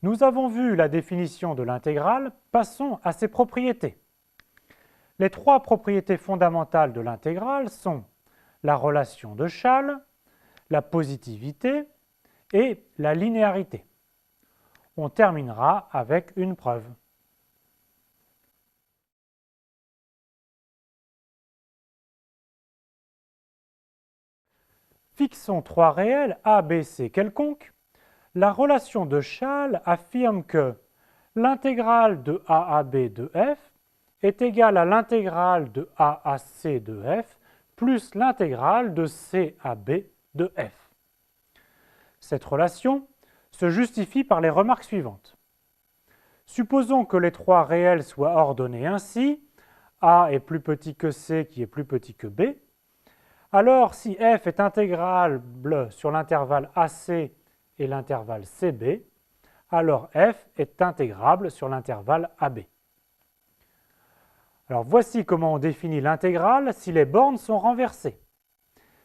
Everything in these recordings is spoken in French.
Nous avons vu la définition de l'intégrale, passons à ses propriétés. Les trois propriétés fondamentales de l'intégrale sont la relation de Schall, la positivité et la linéarité. On terminera avec une preuve. Fixons trois réels a, b, c quelconques. La relation de Schall affirme que l'intégrale de a à b de f est égale à l'intégrale de a à c de f plus l'intégrale de c à b de f. Cette relation se justifie par les remarques suivantes. Supposons que les trois réels soient ordonnés ainsi, a est plus petit que c qui est plus petit que b. Alors, si f est intégrable sur l'intervalle AC et l'intervalle CB, alors f est intégrable sur l'intervalle AB. Alors, voici comment on définit l'intégrale si les bornes sont renversées.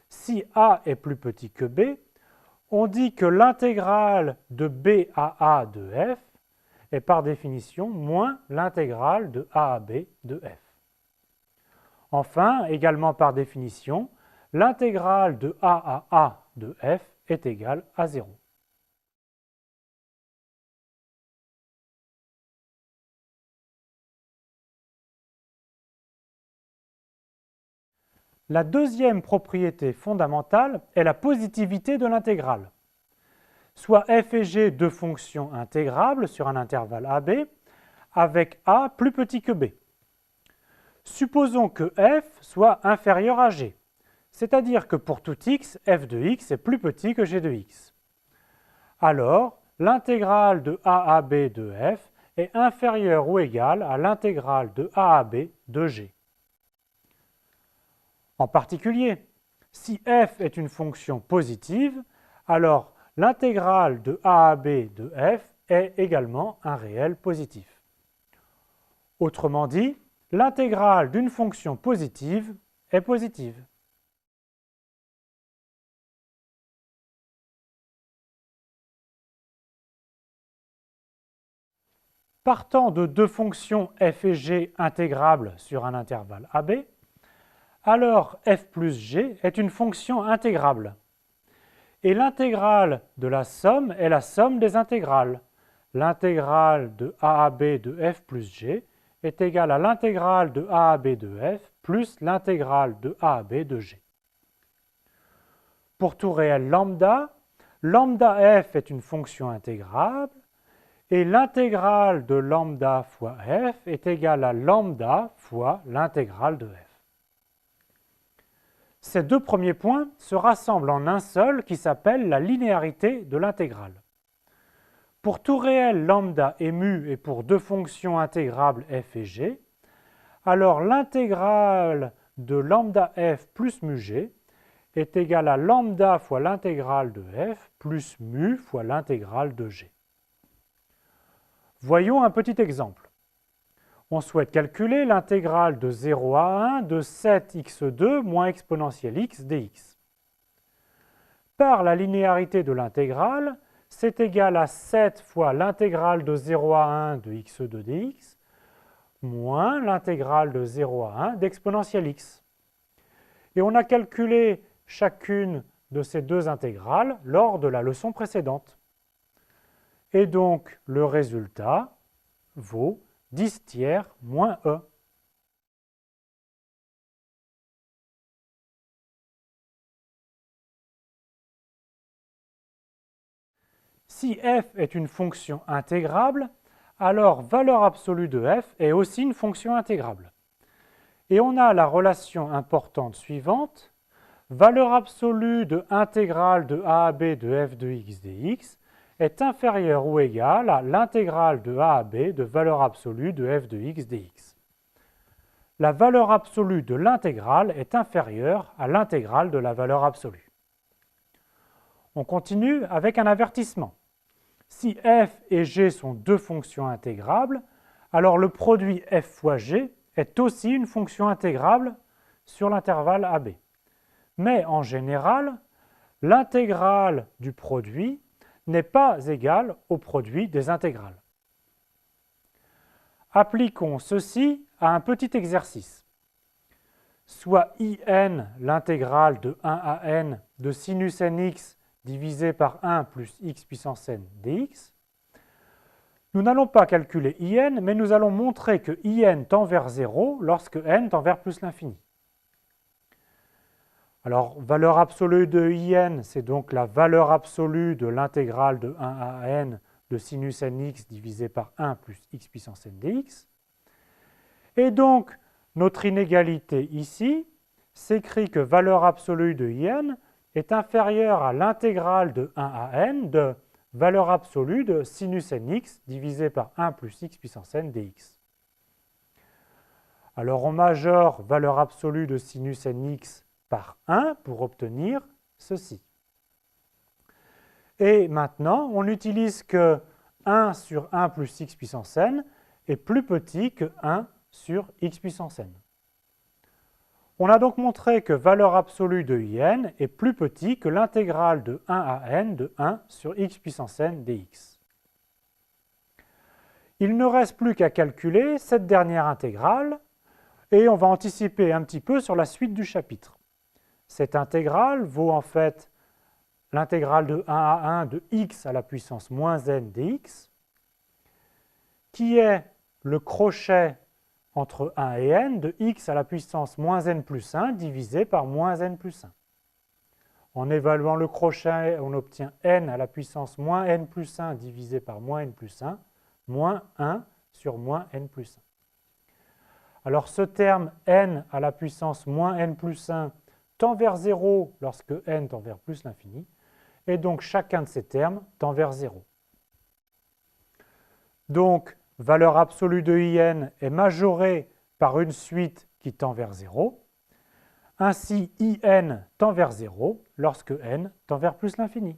Si A est plus petit que B, on dit que l'intégrale de B à A de f est par définition moins l'intégrale de A à B de f. Enfin, également par définition, l'intégrale de A à A de f est égale à 0. La deuxième propriété fondamentale est la positivité de l'intégrale. Soit f et g deux fonctions intégrables sur un intervalle AB, avec a plus petit que b. Supposons que f soit inférieur à g, c'est-à-dire que pour tout x, f de x est plus petit que g de x. Alors, l'intégrale de a à b de f est inférieure ou égale à l'intégrale de a à b de g. En particulier, si f est une fonction positive, alors l'intégrale de a à b de f est également un réel positif. Autrement dit, l'intégrale d'une fonction positive est positive. Partant de deux fonctions f et g intégrables sur un intervalle AB, alors f plus g est une fonction intégrable. Et l'intégrale de la somme est la somme des intégrales. L'intégrale de a à b de f plus g est égale à l'intégrale de a à b de f plus l'intégrale de a à b de g. Pour tout réel lambda, lambda f est une fonction intégrable et l'intégrale de lambda fois f est égale à lambda fois l'intégrale de f. Ces deux premiers points se rassemblent en un seul qui s'appelle la linéarité de l'intégrale. Pour tout réel lambda et mu et pour deux fonctions intégrables f et g, alors l'intégrale de lambda f plus mu g est égale à lambda fois l'intégrale de f plus mu fois l'intégrale de g. Voyons un petit exemple. On souhaite calculer l'intégrale de 0 à 1 de 7x2 moins exponentielle x dx. Par la linéarité de l'intégrale, c'est égal à 7 fois l'intégrale de 0 à 1 de x2 dx moins l'intégrale de 0 à 1 d'exponentielle x. Et on a calculé chacune de ces deux intégrales lors de la leçon précédente. Et donc, le résultat vaut 10 tiers moins e. Si f est une fonction intégrable, alors valeur absolue de f est aussi une fonction intégrable. Et on a la relation importante suivante, valeur absolue de intégrale de a à b de f de x dx est inférieure ou égale à l'intégrale de a à b de valeur absolue de f de x dx. La valeur absolue de l'intégrale est inférieure à l'intégrale de la valeur absolue. On continue avec un avertissement. Si f et g sont deux fonctions intégrables, alors le produit f fois g est aussi une fonction intégrable sur l'intervalle AB. Mais en général, l'intégrale du produit n'est pas égal au produit des intégrales. Appliquons ceci à un petit exercice. Soit in l'intégrale de 1 à n de sinus nx divisé par 1 plus x puissance n dx. Nous n'allons pas calculer in, mais nous allons montrer que in tend vers 0 lorsque n tend vers plus l'infini. Alors, valeur absolue de in, c'est donc la valeur absolue de l'intégrale de 1 à n de sinus nx divisé par 1 plus x puissance n dx. Et donc, notre inégalité ici s'écrit que valeur absolue de in est inférieure à l'intégrale de 1 à n de valeur absolue de sinus nx divisé par 1 plus x puissance n dx. Alors, on majore valeur absolue de sinus nx par 1 pour obtenir ceci. Et maintenant, on utilise que 1 sur 1 plus x puissance n est plus petit que 1 sur x puissance n. On a donc montré que valeur absolue de in est plus petit que l'intégrale de 1 à n de 1 sur x puissance n dx. Il ne reste plus qu'à calculer cette dernière intégrale et on va anticiper un petit peu sur la suite du chapitre. Cette intégrale vaut en fait l'intégrale de 1 à 1 de x à la puissance moins n dx, qui est le crochet entre 1 et n de x à la puissance moins n plus 1 divisé par moins n plus 1. En évaluant le crochet, on obtient n à la puissance moins n plus 1 divisé par moins n plus 1, moins 1 sur moins n plus 1. Alors ce terme n à la puissance moins n plus 1 tend vers 0 lorsque n tend vers plus l'infini, et donc chacun de ces termes tend vers 0. Donc, valeur absolue de in est majorée par une suite qui tend vers 0. Ainsi, in tend vers 0 lorsque n tend vers plus l'infini.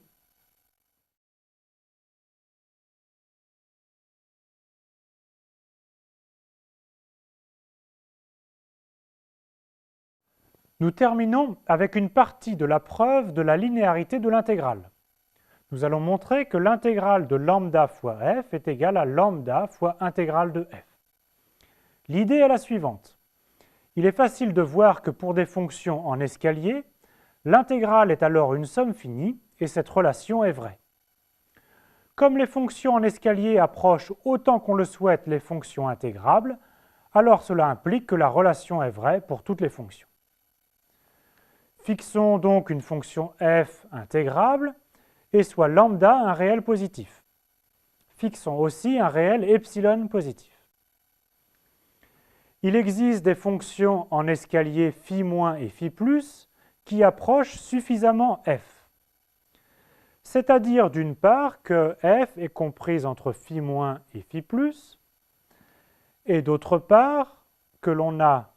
Nous terminons avec une partie de la preuve de la linéarité de l'intégrale. Nous allons montrer que l'intégrale de lambda fois f est égale à lambda fois intégrale de f. L'idée est la suivante. Il est facile de voir que pour des fonctions en escalier, l'intégrale est alors une somme finie et cette relation est vraie. Comme les fonctions en escalier approchent autant qu'on le souhaite les fonctions intégrables, alors cela implique que la relation est vraie pour toutes les fonctions. Fixons donc une fonction f intégrable et soit lambda un réel positif. Fixons aussi un réel epsilon positif. Il existe des fonctions en escalier φ- et φ+, qui approchent suffisamment f. C'est-à-dire d'une part que f est comprise entre φ- et φ+, et d'autre part que l'on a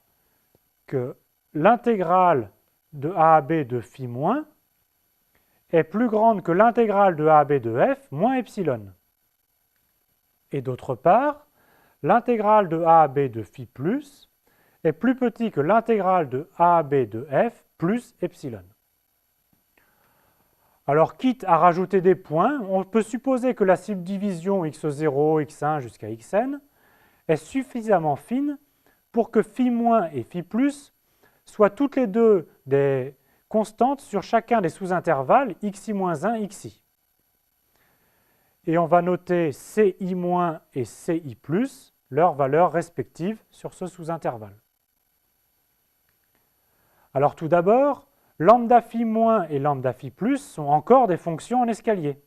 que l'intégrale de a à b de φ- est plus grande que l'intégrale de a à b de f moins epsilon. Et d'autre part, l'intégrale de a à b de φ+ est plus petit que l'intégrale de a à b de f plus epsilon. Alors, quitte à rajouter des points, on peut supposer que la subdivision x0, x1 jusqu'à xn est suffisamment fine pour que φ- et φ+ soient toutes les deux des constantes sur chacun des sous-intervalles xi-1, xi. Et on va noter ci- et ci+, leurs valeurs respectives sur ce sous-intervalle. Alors tout d'abord, lambda φ- et lambda φ+ sont encore des fonctions en escalier.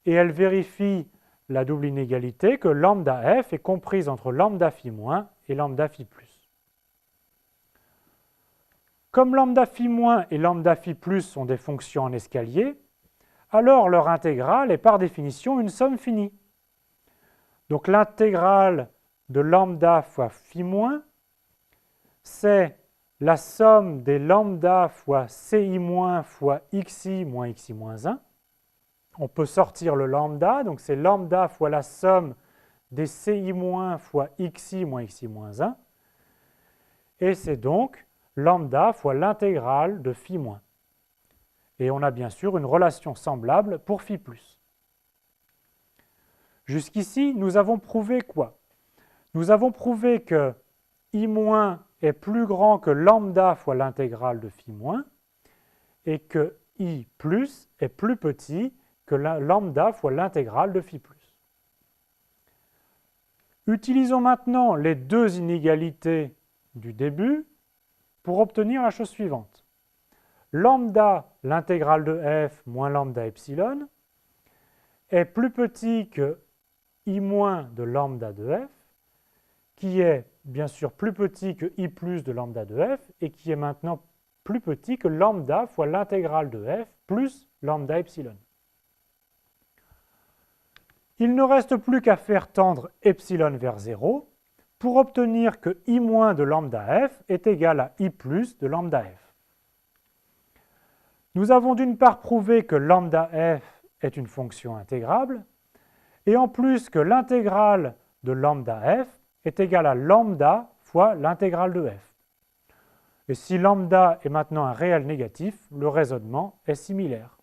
Et elles vérifient la double inégalité que lambda f est comprise entre lambda φ- et lambda φ+. Comme lambda φ- et lambda φ+ sont des fonctions en escalier, alors leur intégrale est par définition une somme finie. Donc l'intégrale de lambda fois φ-, c'est la somme des lambda fois ci- fois xi moins xi-1. On peut sortir le lambda, donc c'est lambda fois la somme des ci- fois xi moins xi-1. Et c'est donc lambda fois l'intégrale de φ-. Et on a bien sûr une relation semblable pour phi+. Jusqu'ici, nous avons prouvé quoi? Nous avons prouvé que i- est plus grand que lambda fois l'intégrale de phi- et que i+ est plus petit que lambda fois l'intégrale de phi+. Utilisons maintenant les deux inégalités du début pour obtenir la chose suivante. Lambda, l'intégrale de f moins lambda epsilon, est plus petit que i- de lambda de f, qui est bien sûr plus petit que i+ de lambda de f, et qui est maintenant plus petit que lambda fois l'intégrale de f plus lambda epsilon. Il ne reste plus qu'à faire tendre epsilon vers 0 pour obtenir que i- de lambda f est égal à i+ de lambda f. Nous avons d'une part prouvé que lambda f est une fonction intégrable, et en plus que l'intégrale de lambda f est égale à lambda fois l'intégrale de f. Et si lambda est maintenant un réel négatif, le raisonnement est similaire.